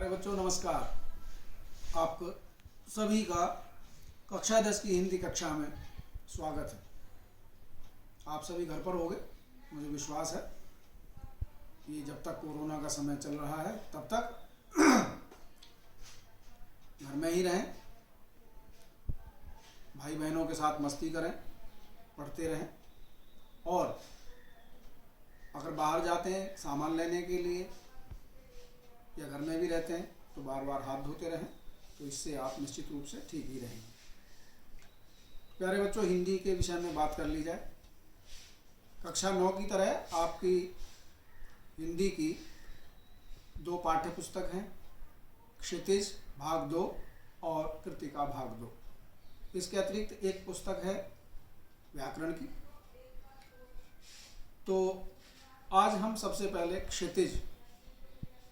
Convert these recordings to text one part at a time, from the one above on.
प्यारे बच्चों नमस्कार। आप सभी का कक्षा 10 की हिंदी कक्षा में स्वागत है। आप सभी घर पर होंगे, मुझे विश्वास है। ये जब तक कोरोना का समय चल रहा है तब तक घर में ही रहें, भाई बहनों के साथ मस्ती करें, पढ़ते रहें और अगर बाहर जाते हैं सामान लेने के लिए या घर में भी रहते हैं तो बार बार हाथ धोते रहें, तो इससे आप निश्चित रूप से ठीक ही रहेंगे। प्यारे बच्चों, हिंदी के विषय में बात कर ली जाए। कक्षा 9 की तरह आपकी हिंदी की 2 पाठ्य पुस्तक हैं, क्षितिज भाग 2 और कृतिका भाग 2। इसके अतिरिक्त एक पुस्तक है व्याकरण की। तो आज हम सबसे पहले क्षितिज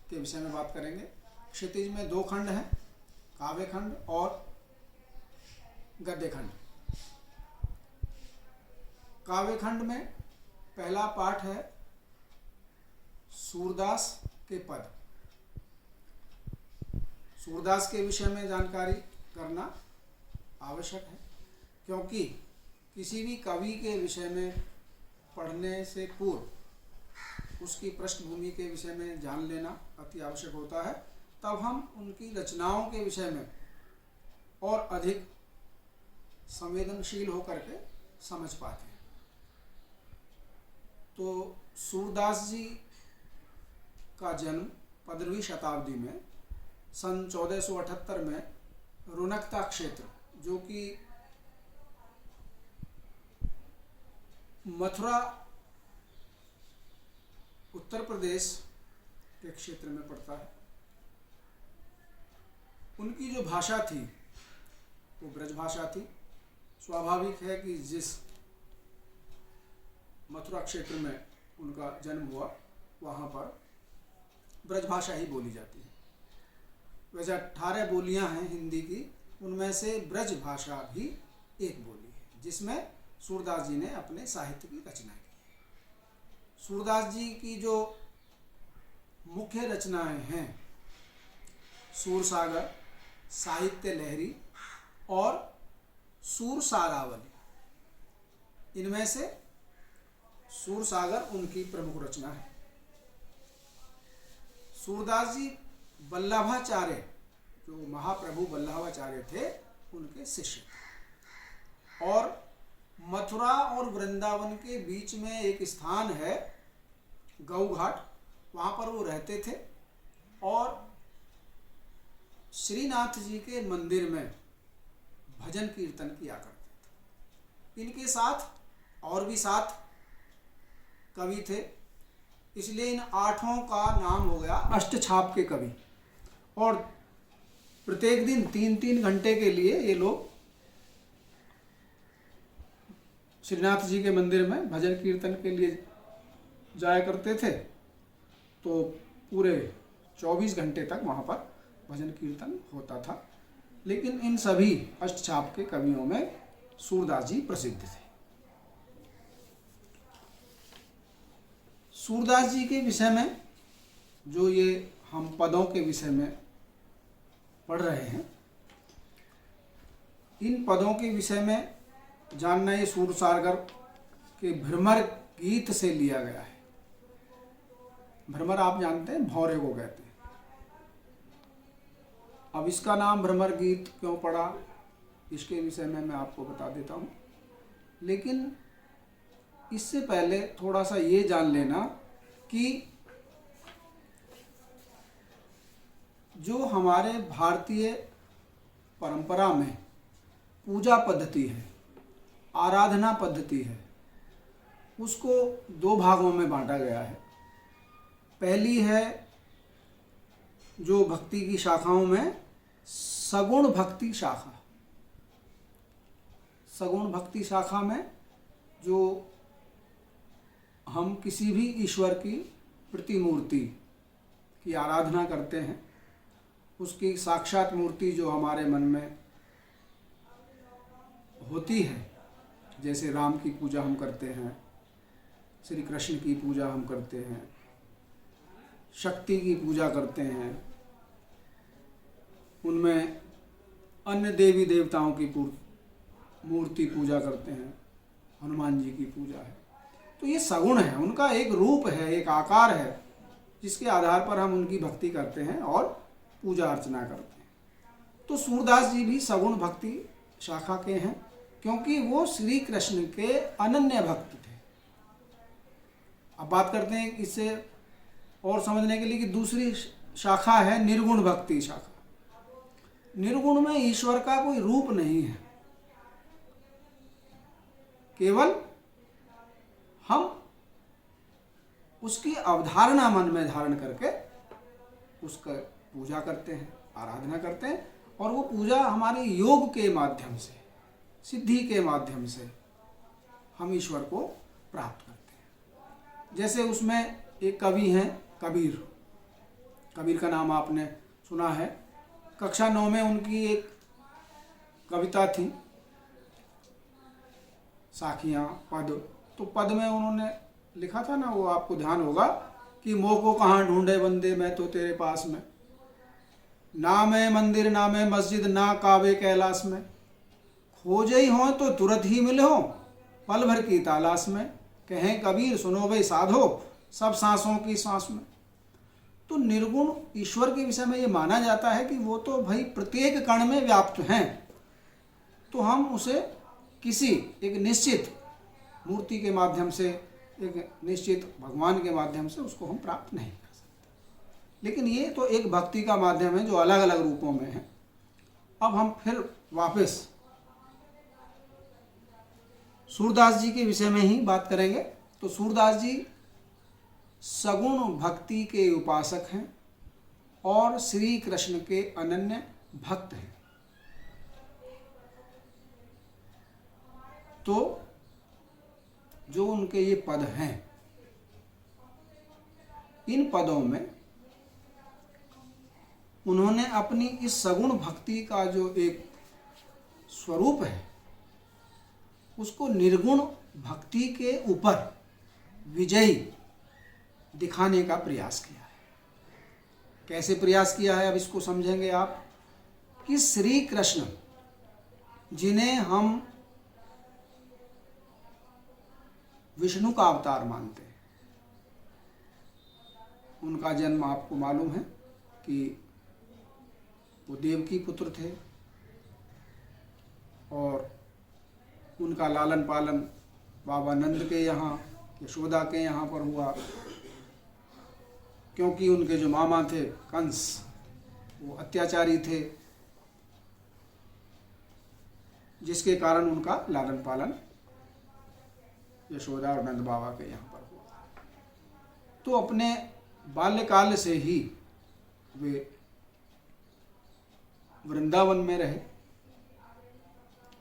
के विषय में बात करेंगे। क्षितिज में 2 खंड हैं, काव्य खंड और गद्य खंड। काव्य खंड में पहला पाठ है सूरदास के पद। सूरदास के विषय में जानकारी करना आवश्यक है, क्योंकि किसी भी कवि के विषय में पढ़ने से पूर्व उसकी पृष्ठभूमि के विषय में जान लेना अति आवश्यक होता है। तब हम उनकी रचनाओं के विषय में और अधिक संवेदनशील होकर के समझ पाते हैं। तो सूरदास जी का जन्म 15वीं शताब्दी में सन 1478 में रुनकता क्षेत्र, जो कि मथुरा उत्तर प्रदेश के क्षेत्र में पड़ता है। उनकी जो भाषा थी वो ब्रज भाषा थी। स्वाभाविक है कि जिस मथुरा क्षेत्र में उनका जन्म हुआ वहाँ पर ब्रज भाषा ही बोली जाती है। वैसे 18 बोलियां हैं हिंदी की, उनमें से ब्रज भाषा भी एक बोली है, जिसमें सूरदास जी ने अपने साहित्य की रचना की। सूरदास जी की जो मुख्य रचनाएं हैं सूरसागर, साहित्य लहरी और सूरसारावली, इनमें से सूरसागर उनकी प्रमुख रचना है। सूरदास जी वल्लभाचार्य, जो महाप्रभु वल्लभाचार्य थे, उनके शिष्य थे। और मथुरा और वृंदावन के बीच में एक स्थान है गऊ घाट, वहाँ पर वो रहते थे और श्रीनाथ जी के मंदिर में भजन कीर्तन किया करते थे। इनके साथ और भी 7 कवि थे, इसलिए इन 8 का नाम हो गया अष्टछाप के कवि। और प्रत्येक दिन 3-3 घंटे के लिए ये लोग श्रीनाथ जी के मंदिर में भजन कीर्तन के लिए जाया करते थे। तो पूरे 24 घंटे तक वहाँ पर भजन कीर्तन होता था। लेकिन इन सभी अष्टछाप के कवियों में सूरदास जी प्रसिद्ध थे। सूरदास जी के विषय में जो ये हम पदों के विषय में पढ़ रहे हैं, इन पदों के विषय में जानना ये सूरसागर के भ्रमर गीत से लिया गया है। भ्रमर आप जानते हैं, भौरे को कहते हैं। अब इसका नाम भ्रमर गीत क्यों पड़ा, इसके विषय में मैं आपको बता देता हूँ। लेकिन इससे पहले थोड़ा सा ये जान लेना कि जो हमारे भारतीय परंपरा में पूजा पद्धति है, आराधना पद्धति है, उसको 2 भागों में बांटा गया है। पहली है जो भक्ति की शाखाओं में सगुण भक्ति शाखा। सगुण भक्ति शाखा में जो हम किसी भी ईश्वर की प्रतिमूर्ति की आराधना करते हैं, उसकी साक्षात मूर्ति जो हमारे मन में होती है, जैसे राम की पूजा हम करते हैं, श्री कृष्ण की पूजा हम करते हैं, शक्ति की पूजा करते हैं, उनमें अन्य देवी देवताओं की मूर्ति पूजा करते हैं, हनुमान जी की पूजा है। तो ये सगुण है, उनका एक रूप है, एक आकार है, जिसके आधार पर हम उनकी भक्ति करते हैं और पूजा अर्चना करते हैं। तो सूरदास जी भी सगुण भक्ति शाखा के हैं, क्योंकि वो श्री कृष्ण के अनन्य भक्त थे। अब बात करते हैं इससे और समझने के लिए कि दूसरी शाखा है निर्गुण भक्ति शाखा। निर्गुण में ईश्वर का कोई रूप नहीं है, केवल हम उसकी अवधारणा मन में धारण करके उसका पूजा करते हैं, आराधना करते हैं, और वो पूजा हमारे योग के माध्यम से, सिद्धि के माध्यम से हम ईश्वर को प्राप्त करते हैं। जैसे उसमें एक कवि हैं कबीर, कबीर का नाम आपने सुना है। कक्षा 9 में उनकी एक कविता थी, साखियाँ पद। तो पद में उन्होंने लिखा था ना, वो आपको ध्यान होगा कि मोह को कहाँ ढूंढे बंदे, मैं तो तेरे पास में, ना मैं मंदिर ना मैं मस्जिद ना काबे कैलाश में, खोजे ही हों तो तुरंत ही मिले हों पल भर की तलाश में, कहें कबीर सुनो भाई साधो सब सांसों की सांस में। तो निर्गुण ईश्वर के विषय में ये माना जाता है कि वो तो भाई प्रत्येक कण में व्याप्त हैं, तो हम उसे किसी एक निश्चित मूर्ति के माध्यम से, एक निश्चित भगवान के माध्यम से उसको हम प्राप्त नहीं कर सकते। लेकिन ये तो एक भक्ति का माध्यम है जो अलग अलग रूपों में है। अब हम फिर वापस सूरदास जी के विषय में ही बात करेंगे। तो सूरदास जी सगुण भक्ति के उपासक हैं और श्री कृष्ण के अनन्य भक्त हैं। तो जो उनके ये पद हैं, इन पदों में उन्होंने अपनी इस सगुण भक्ति का जो एक स्वरूप है उसको निर्गुण भक्ति के ऊपर विजयी दिखाने का प्रयास किया है। कैसे प्रयास किया है अब इसको समझेंगे आप, कि श्री कृष्ण जिन्हें हम विष्णु का अवतार मानते हैं, उनका जन्म आपको मालूम है कि वो देवकी पुत्र थे और उनका लालन पालन बाबा नंद के यहाँ, यशोदा के यहाँ पर हुआ, क्योंकि उनके जो मामा थे कंस वो अत्याचारी थे, जिसके कारण उनका लालन पालन यशोदा और नंद बाबा के यहाँ पर हुआ। तो अपने बाल्यकाल से ही वे वृंदावन में रहे।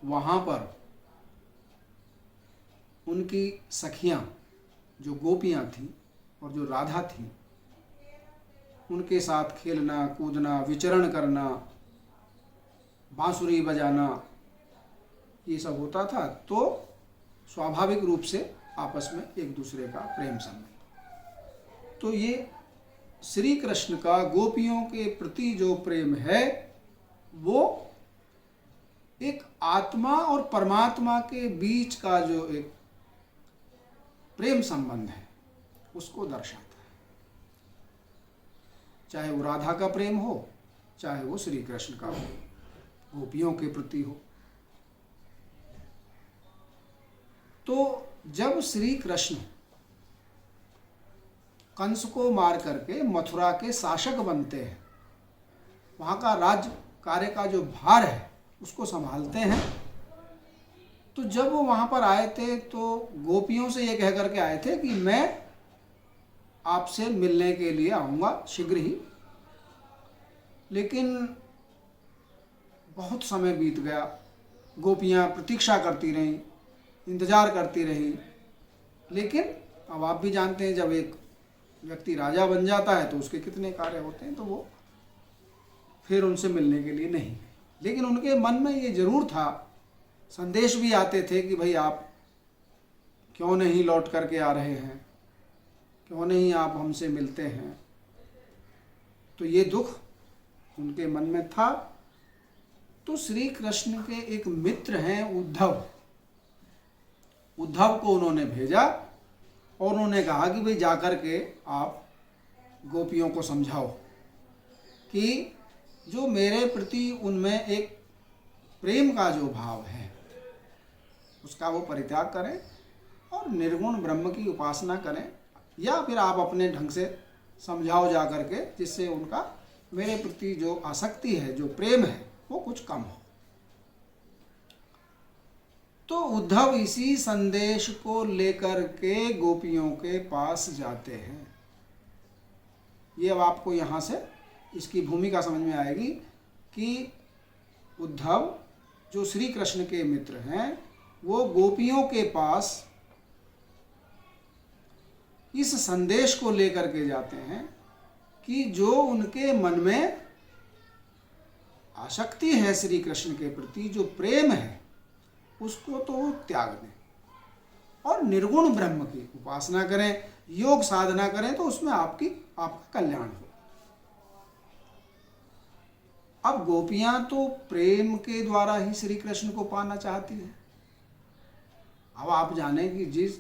वहाँ पर उनकी सखियाँ जो गोपियाँ थीं और जो राधा थीं, उनके साथ खेलना कूदना, विचरण करना, बांसुरी बजाना, ये सब होता था। तो स्वाभाविक रूप से आपस में एक दूसरे का प्रेम संबंध। तो ये श्री कृष्ण का गोपियों के प्रति जो प्रेम है वो एक आत्मा और परमात्मा के बीच का जो एक प्रेम संबंध है उसको दर्शाता है। चाहे वो राधा का प्रेम हो, चाहे वो श्री कृष्ण का हो, गोपियों के प्रति हो। तो जब श्री कृष्ण कंस को मार करके मथुरा के शासक बनते हैं, वहाँ का राज्य कार्य का जो भार है उसको संभालते हैं, तो जब वो वहाँ पर आए थे तो गोपियों से ये कह करके आए थे कि मैं आपसे मिलने के लिए आऊँगा शीघ्र ही। लेकिन बहुत समय बीत गया, गोपियाँ प्रतीक्षा करती रहीं, इंतज़ार करती रही। लेकिन अब आप भी जानते हैं जब एक व्यक्ति राजा बन जाता है तो उसके कितने कार्य होते हैं, तो वो फिर उनसे मिलने के लिए नहीं। लेकिन उनके मन में ये ज़रूर था, संदेश भी आते थे कि भाई आप क्यों नहीं लौट करके आ रहे हैं, क्यों नहीं आप हमसे मिलते हैं। तो ये दुख उनके मन में था तो श्री कृष्ण के एक मित्र हैं उद्धव। उद्धव को उन्होंने भेजा और उन्होंने कहा कि भाई जाकर के आप गोपियों को समझाओ कि जो मेरे प्रति उनमें एक प्रेम का जो भाव है उसका वो परित्याग करें और निर्गुण ब्रह्म की उपासना करें, या फिर आप अपने ढंग से समझाओ जा करके, जिससे उनका मेरे प्रति जो आसक्ति है, जो प्रेम है, वो कुछ कम हो। तो उद्धव इसी संदेश को लेकर के गोपियों के पास जाते हैं। ये अब आपको यहाँ से इसकी भूमिका समझ में आएगी कि उद्धव जो श्री कृष्ण के मित्र हैं वो गोपियों के पास इस संदेश को लेकर के जाते हैं कि जो उनके मन में आसक्ति है श्री कृष्ण के प्रति, जो प्रेम है, उसको तो वो त्याग दें और निर्गुण ब्रह्म की उपासना करें, योग साधना करें, तो उसमें आपका कल्याण हो। अब गोपियां तो प्रेम के द्वारा ही श्री कृष्ण को पाना चाहती हैं। अब आप जाने कि जिस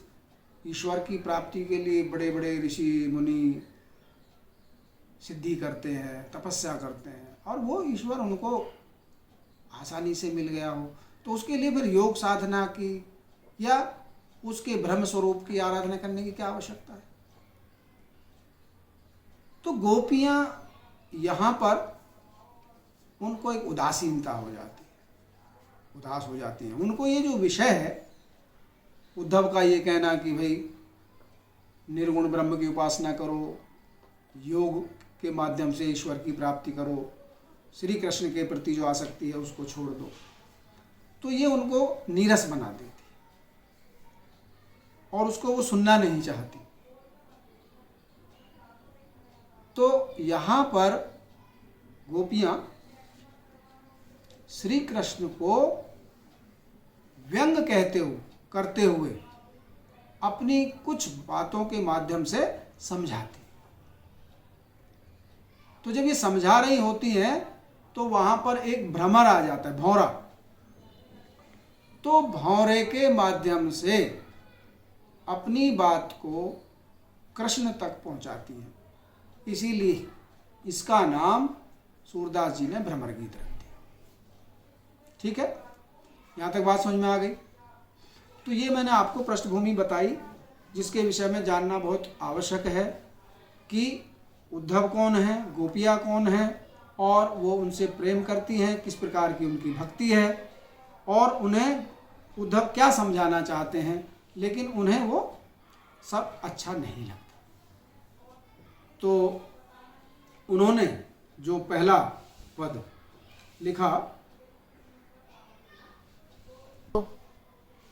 ईश्वर की प्राप्ति के लिए बड़े बड़े ऋषि मुनि सिद्धि करते हैं, तपस्या करते हैं, और वो ईश्वर उनको आसानी से मिल गया हो, तो उसके लिए फिर योग साधना की या उसके ब्रह्म स्वरूप की आराधना करने की क्या आवश्यकता है। तो गोपियां यहाँ पर उनको एक उदासीनता हो जाती है, उदास हो जाती हैं। उनको ये जो विषय है, उद्धव का ये कहना कि भाई निर्गुण ब्रह्म की उपासना करो, योग के माध्यम से ईश्वर की प्राप्ति करो, श्री कृष्ण के प्रति जो आसक्ति है उसको छोड़ दो, तो ये उनको नीरस बना देती और उसको वो सुनना नहीं चाहती। तो यहाँ पर गोपियाँ श्री कृष्ण को व्यंग करते हुए अपनी कुछ बातों के माध्यम से समझाती। तो जब ये समझा रही होती हैं तो वहां पर एक भ्रमर आ जाता है, भौरा। तो भौरे के माध्यम से अपनी बात को कृष्ण तक पहुंचाती हैं। इसीलिए इसका नाम सूरदास जी ने भ्रमर गीत रख दिया। ठीक है, यहाँ तक बात समझ में आ गई। तो ये मैंने आपको पृष्ठभूमि बताई जिसके विषय में जानना बहुत आवश्यक है कि उद्धव कौन है, गोपियाँ कौन हैं, और वो उनसे प्रेम करती हैं, किस प्रकार की उनकी भक्ति है, और उन्हें उद्धव क्या समझाना चाहते हैं, लेकिन उन्हें वो सब अच्छा नहीं लगता। तो उन्होंने जो पहला पद लिखा,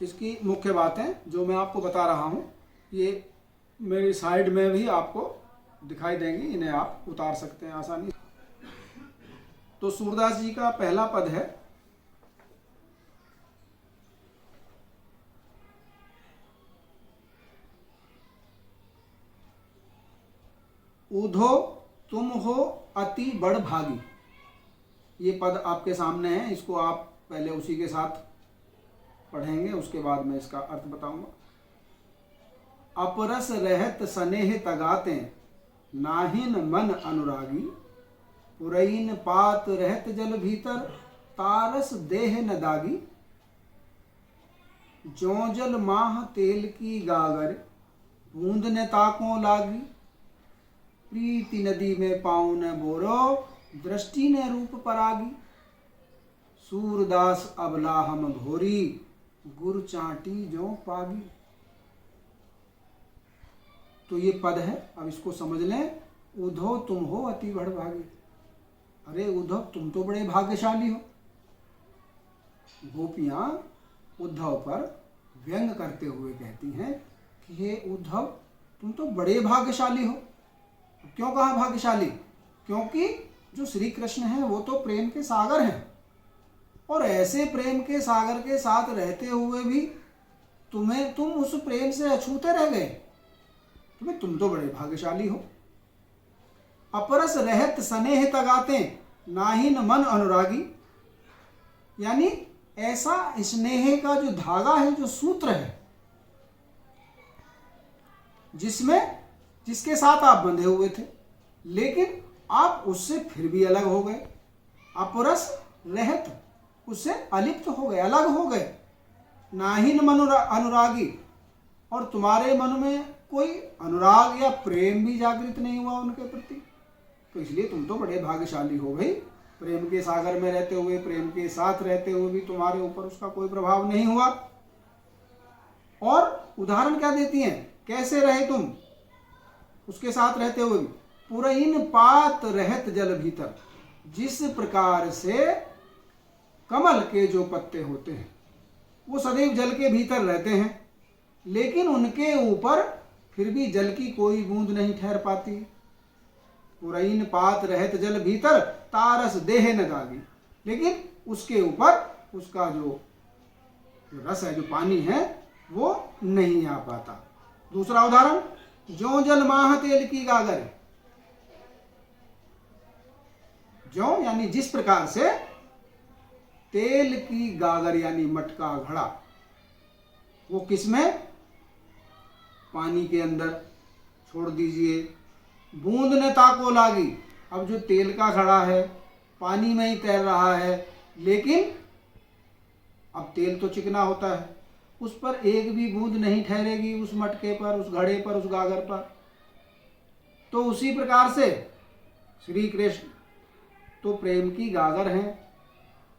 इसकी मुख्य बातें जो मैं आपको बता रहा हूँ ये मेरी साइड में भी आपको दिखाई देंगी, इन्हें आप उतार सकते हैं आसानी। तो सूरदास जी का पहला पद है, ऊधो तुम हो अति बड़ भागी। ये पद आपके सामने है, इसको आप पहले उसी के साथ पढ़ेंगे, उसके बाद मैं इसका अर्थ बताऊंगा। अपरस रहत स्नेह तगाते नाहिन मन अनुरागी, पुरैन पात रहत जल भीतर तारस देह न दागी, जो जल माह तेल की गागर बूंद ने ताकों लागी, प्रीति नदी में पाँव न बोरो दृष्टि ने रूप परागी, सूरदास अबला हम घोरी गुरु चाटी जो पागी। तो ये पद है, अब इसको समझ लें। उद्धव तुम हो अति बड़ भागी। अरे उद्धव तुम तो बड़े भाग्यशाली हो। गोपियां उद्धव पर व्यंग करते हुए कहती हैं कि हे उद्धव तुम तो बड़े भाग्यशाली हो। क्यों कहा भाग्यशाली? क्योंकि जो श्री कृष्ण है वो तो प्रेम के सागर हैं, और ऐसे प्रेम के सागर के साथ रहते हुए भी तुम उस प्रेम से अछूते रह गए। तुम तो बड़े भाग्यशाली हो। अपरस रहत स्नेह तगाते नाहिन मन अनुरागी। यानी ऐसा स्नेह का जो धागा है, जो सूत्र है, जिसके साथ आप बंधे हुए थे, लेकिन आप उससे फिर भी अलग हो गए, अपरस रहत, उससे अलिप्त हो गए, अलग हो गए। नाहिन मनु अनुरागी, और तुम्हारे मन में कोई अनुराग या प्रेम भी जागृत नहीं हुआ उनके प्रति। तो इसलिए तुम तो बड़े भाग्यशाली हो भाई, प्रेम के सागर में रहते हुए, प्रेम के साथ रहते हुए भी तुम्हारे ऊपर उसका कोई प्रभाव नहीं हुआ। और उदाहरण क्या देती हैं, कैसे रहे तुम उसके साथ रहते हुए भी? पुरइन पात रहत जल भीतर, जिस प्रकार से कमल के जो पत्ते होते हैं वो सदैव जल के भीतर रहते हैं, लेकिन उनके ऊपर फिर भी जल की कोई बूंद नहीं ठहर पाती। पुरइन पात रहत जल भीतर, तारस देह न दागी, लेकिन उसके ऊपर उसका जो रस है, जो पानी है, वो नहीं आ पाता। दूसरा उदाहरण, जो जल माह तेल की गागर, जो यानी जिस प्रकार से तेल की गागर यानी मटका घड़ा, वो किसमें? पानी के अंदर छोड़ दीजिए, बूंद ने ताको लागी। अब जो तेल का घड़ा है पानी में ही तैर रहा है, लेकिन अब तेल तो चिकना होता है, उस पर एक भी बूंद नहीं ठहरेगी, उस मटके पर, उस घड़े पर, उस गागर पर। तो उसी प्रकार से श्री कृष्ण तो प्रेम की गागर हैं,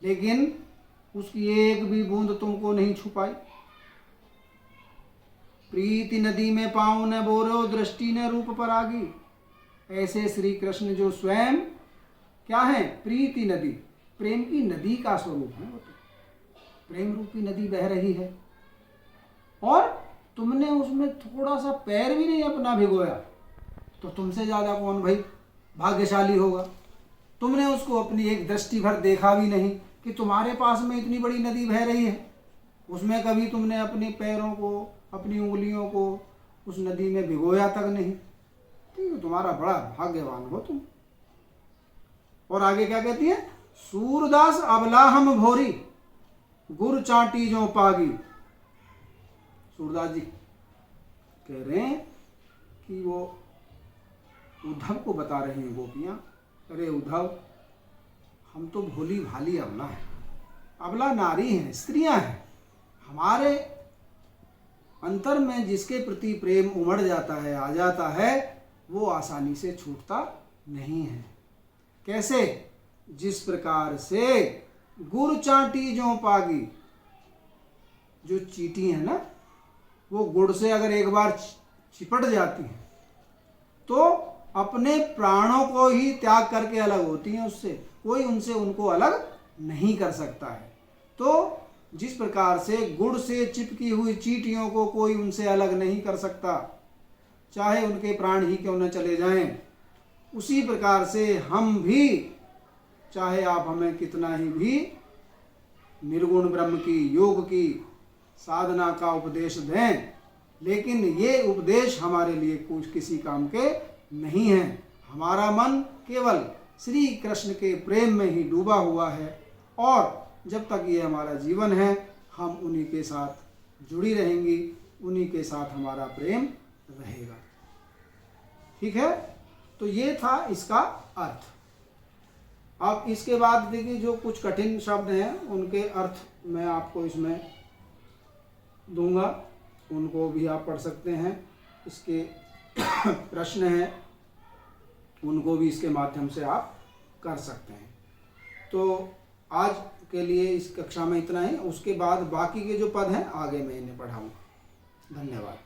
लेकिन उसकी एक भी बूंद तुमको नहीं छुपाई। प्रीति नदी में पाँव न बोरो, दृष्टि ने रूप पर आगी। ऐसे श्री कृष्ण जो स्वयं क्या है? प्रीति नदी, प्रेम की नदी का स्वरूप है। वो तो प्रेम रूपी नदी बह रही है और तुमने उसमें थोड़ा सा पैर भी नहीं अपना भिगोया, तो तुमसे ज्यादा कौन भाई भाग्यशाली होगा? तुमने उसको अपनी एक दृष्टि भर देखा भी नहीं कि तुम्हारे पास में इतनी बड़ी नदी बह रही है, उसमें कभी तुमने अपने पैरों को, अपनी उंगलियों को उस नदी में भिगोया तक नहीं। तो तुम्हारा बड़ा भाग्यवान हो तुम। और आगे क्या कहती है? सूरदास अबला हम भोरी, गुर चाटी जो पागी। सूरदास जी कह रहे हैं कि वो उद्धव को बता रही हैं गोपियां, अरे उद्धव, हम तो भोली भाली अबला है, अबला नारी हैं, स्त्रियां हैं। हमारे अंतर में जिसके प्रति प्रेम उमड़ जाता है, आ जाता है, वो आसानी से छूटता नहीं है। कैसे? जिस प्रकार से गुड़ चाटी जो पागी, जो चींटी है ना, वो गुड़ से अगर एक बार चिपट जाती है तो अपने प्राणों को ही त्याग करके अलग होती हैं उससे, कोई उनसे उनको अलग नहीं कर सकता है। तो जिस प्रकार से गुड़ से चिपकी हुई चींटियों को कोई उनसे अलग नहीं कर सकता, चाहे उनके प्राण ही क्यों न चले जाएं, उसी प्रकार से हम भी, चाहे आप हमें कितना ही भी निर्गुण ब्रह्म की, योग की साधना का उपदेश दें, लेकिन ये उपदेश हमारे लिए कुछ किसी काम के नहीं है। हमारा मन केवल श्री कृष्ण के प्रेम में ही डूबा हुआ है, और जब तक ये हमारा जीवन है हम उन्हीं के साथ जुड़ी रहेंगी, उन्हीं के साथ हमारा प्रेम रहेगा। ठीक है? तो ये था इसका अर्थ। अब इसके बाद देखिए, जो कुछ कठिन शब्द हैं उनके अर्थ मैं आपको इसमें दूंगा, उनको भी आप पढ़ सकते हैं। इसके प्रश्न हैं, उनको भी इसके माध्यम से आप कर सकते हैं। तो आज के लिए इस कक्षा में इतना ही, उसके बाद बाकी के जो पद हैं आगे मैं इन्हें पढ़ाऊंगा। धन्यवाद।